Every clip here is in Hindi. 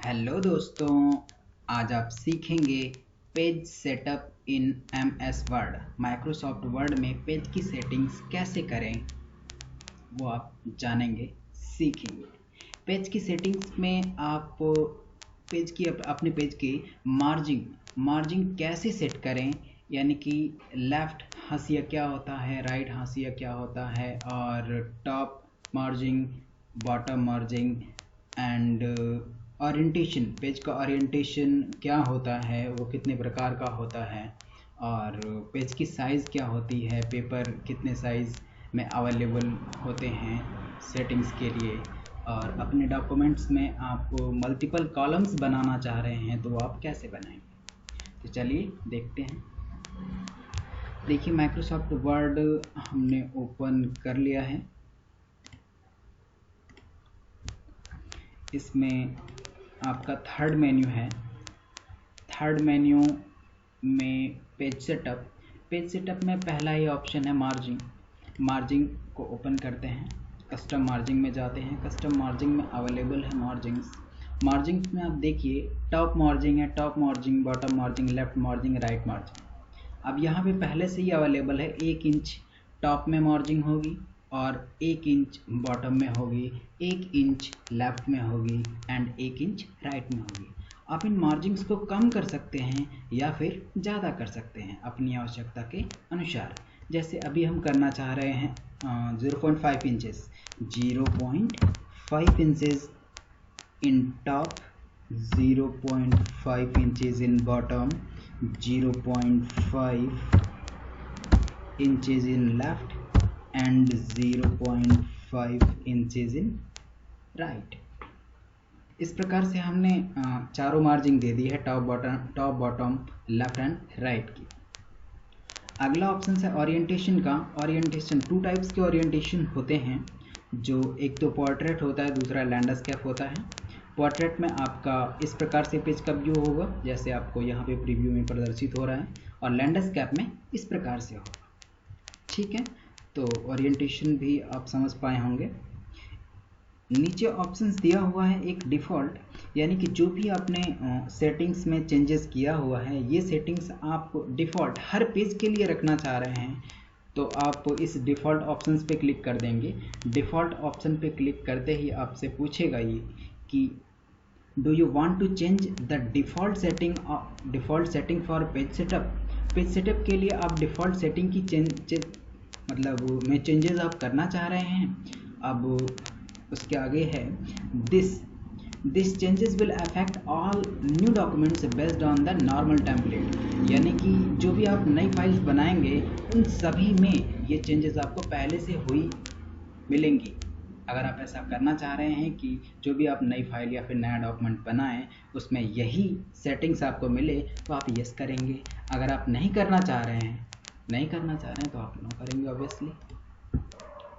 हेलो दोस्तों, आज आप सीखेंगे पेज सेटअप इन MS वर्ड। माइक्रोसॉफ्ट वर्ड में पेज की सेटिंग्स कैसे करें वो आप जानेंगे, सीखेंगे। पेज की सेटिंग्स में आप पेज की अपने पेज की मार्जिन कैसे सेट करें, यानी कि लेफ्ट हाशिया क्या होता है, राइट हाशिया क्या होता है, और top margin, bottom margin and orientation, page का ओरिएंटेशन क्या होता है, वो कितने प्रकार का होता है, और पेज की साइज़ क्या होती है, पेपर कितने साइज़ में अवेलेबल होते हैं सेटिंग्स के लिए, और अपने डॉक्यूमेंट्स में आप मल्टीपल कॉलम्स बनाना चाह रहे हैं तो आप कैसे बनाएंगे। तो चलिए देखते हैं। देखिए, माइक्रोसॉफ्ट वर्ड हमने ओपन कर लिया है। इसमें आपका थर्ड मेन्यू है। थर्ड मेन्यू में पेज सेटअप में पहला ही ऑप्शन है मार्जिन को ओपन करते हैं। कस्टम मार्जिन में जाते हैं। कस्टम मार्जिन में अवेलेबल है मार्जिन में आप देखिए, टॉप मार्जिन है, top margin, bottom margin, left margin, right margin. अब यहाँ पे पहले से ही अवेलेबल है 1 इंच टॉप में मार्जिन होगी और 1 इंच बॉटम में होगी, 1 इंच लेफ्ट में होगी एंड 1 इंच राइट में होगी। आप इन मार्जिन्स को कम कर सकते हैं या फिर ज़्यादा कर सकते हैं अपनी आवश्यकता के अनुसार। जैसे अभी हम करना चाह रहे हैं 0.5 inches, 0.5 inches in top, 0.5 inches in bottom, 0.5 inches in left and 0.5 inches in right। इस प्रकार से हमने चारों मार्जिन दे दी है, top bottom left and right की। अगला ऑप्शन है ओरिएंटेशन का। ओरिएंटेशन 2 टाइप्स के ओरिएंटेशन होते हैं, जो एक तो पोर्ट्रेट होता है, दूसरा लैंडस्केप होता है। पोर्ट्रेट में आपका इस प्रकार से पेज का व्यू होगा, जैसे आपको यहाँ पे प्रीव्यू में प्रदर्शित हो रहा है, और लैंडस्केप में इस प्रकार से होगा। ठीक है, तो ओरिएंटेशन भी आप समझ पाए होंगे। नीचे ऑप्शंस दिया हुआ है एक डिफ़ॉल्ट, यानी कि जो भी आपने सेटिंग्स में चेंजेस किया हुआ है, ये सेटिंग्स आप डिफ़ॉल्ट हर पेज के लिए रखना चाह रहे हैं, तो आप इस डिफ़ॉल्ट ऑप्शंस पे क्लिक कर देंगे। डिफ़ॉल्ट ऑप्शन पे क्लिक करते ही आपसे पूछेगा ये कि do you want to change the default setting for page setup. Page setup के लिए आप डिफ़ॉल्ट सेटिंग की में चेंजेस आप करना चाह रहे हैं। अब उसके आगे है this changes will affect all new documents based on the normal template, यानी कि जो भी आप नई फाइल्स बनाएंगे उन सभी में ये चेंजेस आपको पहले से हुई मिलेंगी। अगर आप ऐसा करना चाह रहे हैं कि जो भी आप नई फाइल या फिर नया डॉक्यूमेंट बनाएं उसमें यही सेटिंग्स आपको मिले, तो आप यस करेंगे। अगर आप नहीं करना चाह रहे हैं तो आप नो करेंगे ऑब्वियसली।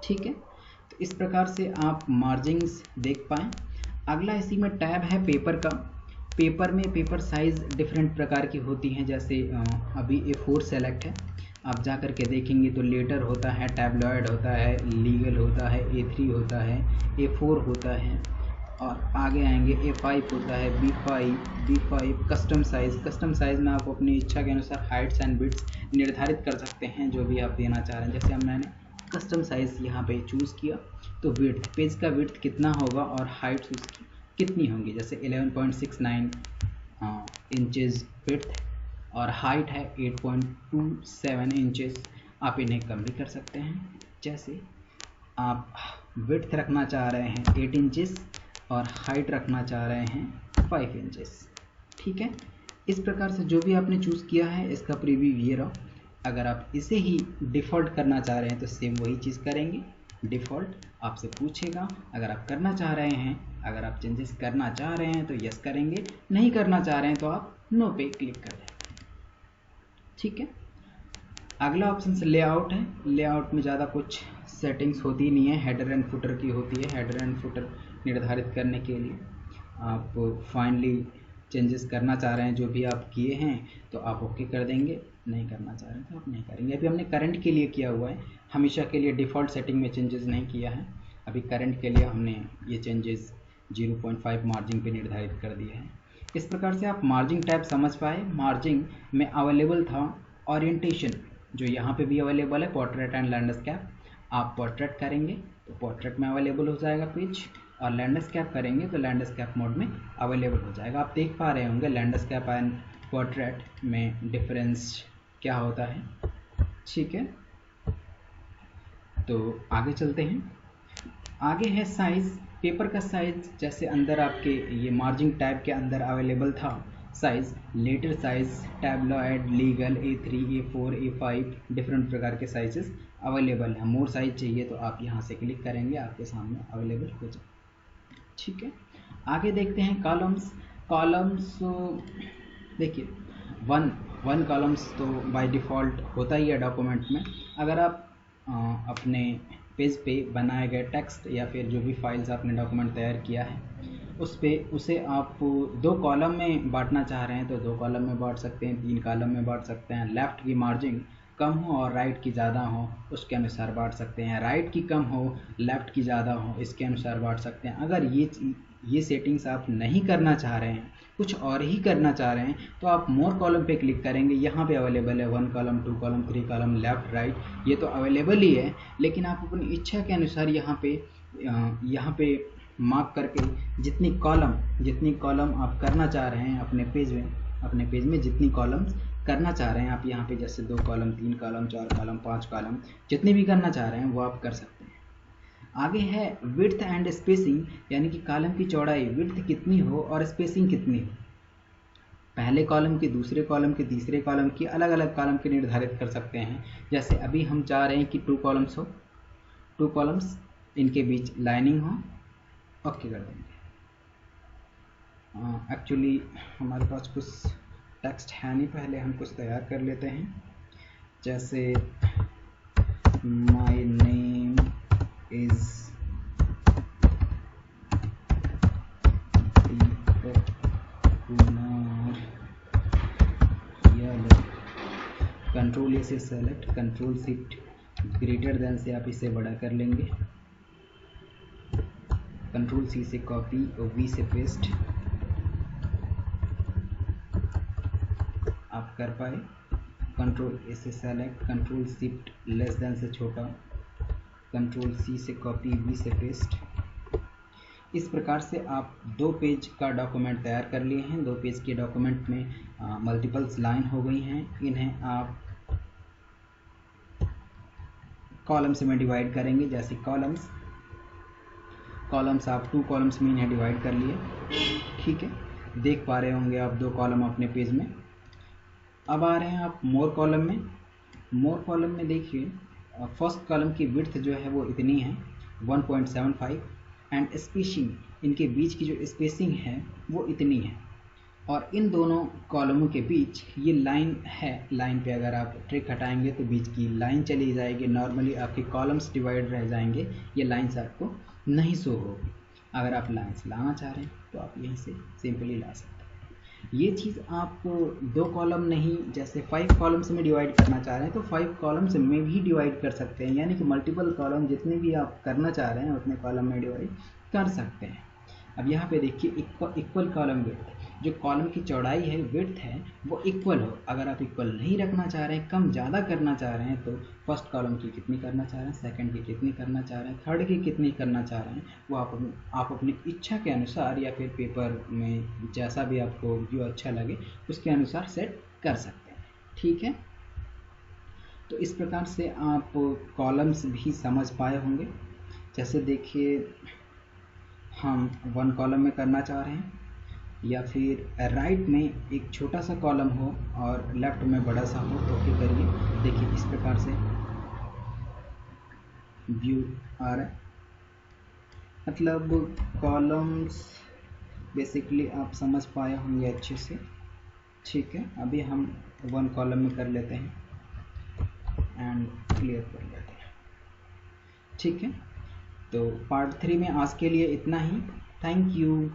ठीक है, तो इस प्रकार से आप मार्जिन्स देख पाएँ। अगला इसी में टैब है पेपर का। पेपर में पेपर साइज़ डिफरेंट प्रकार की होती हैं, जैसे अभी A4 सेलेक्ट है, आप जा कर के देखेंगे तो लेटर होता है, टैबलॉयड होता है, लीगल होता है, A3 होता है, A4 होता है, और आगे आएंगे A5 होता है, B5 कस्टम साइज़ में आप अपनी इच्छा के अनुसार हाइट्स एंड विड्थ्स निर्धारित कर सकते हैं, जो भी आप देना चाह रहे हैं। जैसे मैंने कस्टम साइज़ यहाँ पे चूज़ किया, तो विड्थ, पेज का विड्थ कितना होगा और हाइट्स उसकी कितनी होंगी, जैसे 11.69 इंचेस विड्थ और हाइट है 8.27 इंचेस। आप इन्हें कम भी कर सकते हैं। जैसे आप विड्थ रखना चाह रहे हैं 8 इंचेस और हाइट रखना चाह रहे हैं 5 इंचेस। ठीक है, इस प्रकार से जो भी आपने चूज़ किया है इसका प्रीव्यू ये रहा। अगर आप इसे ही डिफ़ॉल्ट करना चाह रहे हैं तो सेम वही चीज़ करेंगे। डिफ़ॉल्ट आपसे पूछेगा, अगर आप करना चाह रहे हैं, अगर आप चेंजेस करना चाह रहे हैं तो यस करेंगे, नहीं करना चाह रहे हैं तो आप नो पे क्लिक कर देंगे। ठीक है, अगला ऑप्शन से लेआउट है। लेआउट में ज़्यादा कुछ सेटिंग्स होती नहीं है, हेडर एंड फुटर की होती है। हेडर एंड फुटर निर्धारित करने के लिए आप फाइनली चेंजेस करना चाह रहे हैं, जो भी आप किए हैं तो आप ओके कर देंगे, नहीं करना चाह रहे हैं तो आप नहीं करेंगे। अभी हमने करंट के लिए किया हुआ है, हमेशा के लिए डिफ़ॉल्ट सेटिंग में चेंजेस नहीं किया है। अभी करंट के लिए हमने ये चेंजेस 0.5 मार्जिन पे निर्धारित कर दिया है। इस प्रकार से आप मार्जिन टैब समझ पाए। मार्जिन में अवेलेबल था ओरिएंटेशन, जो यहाँ पे भी अवेलेबल है, पोर्ट्रेट एंड लैंडस्केप। आप पोर्ट्रेट करेंगे तो पोर्ट्रेट में अवेलेबल हो जाएगा पेज, और लैंडस्केप करेंगे तो लैंडस्केप मोड में अवेलेबल हो जाएगा। आप देख पा रहे होंगे लैंडस्केप एंड पोर्ट्रेट में डिफरेंस क्या होता है। ठीक है, तो आगे चलते हैं। आगे है साइज, पेपर का साइज। जैसे अंदर आपके ये मार्जिन टैब के अंदर अवेलेबल था size, letter size, tabloid, legal, A3, A4, A5, different प्रकार के साइजेस अवेलेबल है। मोर साइज चाहिए तो आप यहाँ से क्लिक करेंगे, आपके सामने अवेलेबल हो जाए। ठीक है, आगे देखते हैं कॉलम्स। कॉलम्स देखिए, वन कॉलम्स तो बाय डिफ़ॉल्ट होता ही है डॉक्यूमेंट में। अगर आप अपने पेज पे बनाए गए टेक्स्ट या फिर जो भी फाइल्स आपने डॉक्यूमेंट तैयार किया है उसे आप 2 कॉलम में बांटना चाह रहे हैं तो 2 कॉलम में बांट सकते हैं, 3 कॉलम में बांट सकते हैं। लेफ़्ट की मार्जिन कम हो और राइट की ज़्यादा हो उसके अनुसार बांट सकते हैं। राइट की कम हो, लेफ़्ट की ज़्यादा हो, इसके अनुसार बांट सकते हैं। अगर ये सेटिंग्स आप नहीं करना चाह रहे हैं, कुछ और ही करना चाह रहे हैं, तो आप मोर कॉलम पे क्लिक करेंगे। यहाँ पे अवेलेबल है 1 column, 2 column, 3 column, left right, ये तो अवेलेबल ही है। लेकिन आप अपनी इच्छा के अनुसार यहाँ पे मार्क करके जितनी कॉलम आप करना चाह रहे हैं अपने पेज में जितनी कॉलम्स करना चाह रहे हैं आप यहाँ पे, जैसे 2 कॉलम, 3 कॉलम, 4 कॉलम, 5 कॉलम, जितने भी करना चाह रहे हैं वो आप कर सकते हैं। आगे है विड्थ एंड स्पेसिंग, यानी कि कॉलम की चौड़ाई, विड्थ कितनी हो और स्पेसिंग कितनी हो। पहले कॉलम की, दूसरे कॉलम की, तीसरे कॉलम की, अलग अलग कॉलम की निर्धारित कर सकते हैं। जैसे अभी हम चाह रहे हैं कि 2 कॉलम्स हो, 2 कॉलम्स, इनके बीच लाइनिंग हो, ओके कर देंगे। एक्चुअली हमारे पास कुछ टेक्स्ट है नहीं, पहले हम कुछ तैयार कर लेते हैं। जैसे my name is Kumar, control A से select, control shift greater than से आप इसे बड़ा कर लेंगे, कंट्रोल C से कॉपी और V से पेस्ट आप कर पाए। कंट्रोल A से select, control shift less than से छोटा, कंट्रोल C से कॉपी, V से पेस्ट। इस प्रकार से आप 2 पेज का डॉक्यूमेंट तैयार कर लिए हैं। 2 पेज के डॉक्यूमेंट में मल्टीपल्स लाइन हो गई हैं। इन्हें आप कॉलम्स में डिवाइड करेंगे। जैसे कॉलम्स आप 2 कॉलम्स में इन्हें डिवाइड कर लिए। ठीक है, देख पा रहे होंगे आप 2 कॉलम अपने पेज में। अब आ रहे हैं आप मोर कॉलम में। मोर कॉलम में देखिए, फर्स्ट कॉलम की विड्थ जो है वो इतनी है 1.75 एंड स्पेसिंग, इनके बीच की जो स्पेसिंग है वो इतनी है। और इन दोनों कॉलमों के बीच ये लाइन है, लाइन पे अगर आप ट्रिक हटाएंगे तो बीच की लाइन चली जाएगी। नॉर्मली आपके कॉलम्स डिवाइड रह जाएंगे, ये लाइन्स आपको नहीं शो होगी। अगर आप लाइन्स लाना चाह रहे हैं तो आप यहीं से सिंपली ला सकते हैं। ये चीज़ आप 2 कॉलम नहीं, जैसे 5 कॉलम्स में डिवाइड करना चाह रहे हैं तो 5 कॉलम्स में भी डिवाइड कर सकते हैं, यानी कि मल्टीपल कॉलम जितने भी आप करना चाह रहे हैं उतने कॉलम में डिवाइड कर सकते हैं। अब यहाँ पे देखिए इक्वल कॉलम विड्थ, जो कॉलम की चौड़ाई है, विड्थ है, वो इक्वल हो। अगर आप इक्वल नहीं रखना चाह रहे हैं, कम ज़्यादा करना चाह रहे हैं, तो फर्स्ट कॉलम की कितनी करना चाह रहे हैं, सेकंड की कितनी करना चाह रहे हैं, थर्ड की कितनी करना चाह रहे हैं, वो आप अपनी इच्छा के अनुसार या फिर पेपर में जैसा भी आपको जो अच्छा लगे उसके अनुसार सेट कर सकते हैं। ठीक है, तो इस प्रकार से आप कॉलम्स भी समझ पाए होंगे। जैसे देखिए, हम 1 कॉलम में करना चाह रहे हैं या फिर राइट में एक छोटा सा कॉलम हो और लेफ्ट में बड़ा सा हो, ओके करिए। देखिए इस प्रकार से व्यू आ रहा है, मतलब कॉलम्स बेसिकली आप समझ पाए होंगे अच्छे से। ठीक है, अभी हम 1 कॉलम में कर लेते हैं एंड क्लियर कर लेते हैं। ठीक है, तो पार्ट 3 में आज के लिए इतना ही। Thank you.